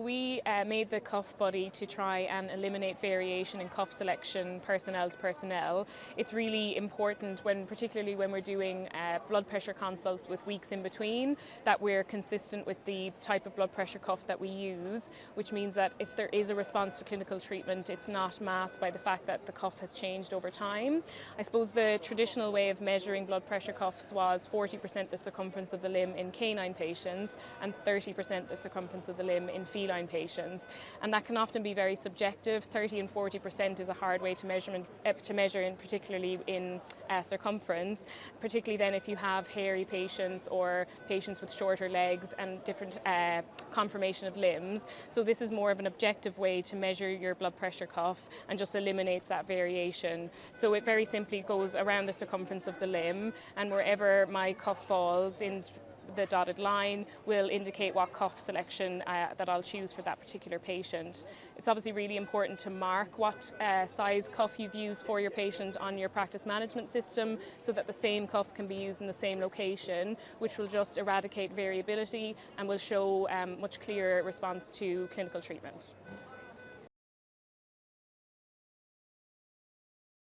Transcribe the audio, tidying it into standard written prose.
We made the cuff body to try and eliminate variation in cuff selection personnel to personnel. It's really important, particularly when we're doing blood pressure consults with weeks in between, that we're consistent with the type of blood pressure cuff that we use, which means that if there is a response to clinical treatment, it's not masked by the fact that the cuff has changed over time. I suppose the traditional way of measuring blood pressure cuffs was 40% the circumference of the limb in canine patients and 30% the circumference of the limb in feline patients, and that can often be very subjective. 30 and 40% is a hard way to measure, particularly in circumference, particularly then if you have hairy patients or patients with shorter legs and different conformation of limbs. So this is more of an objective way to measure your blood pressure cuff and just eliminates that variation. So it very simply goes around the circumference of the limb, and wherever my cuff falls in the dotted line will indicate what cuff selection that I'll choose for that particular patient. It's obviously really important to mark what size cuff you've used for your patient on your practice management system so that the same cuff can be used in the same location, which will just eradicate variability and will show much clearer response to clinical treatment.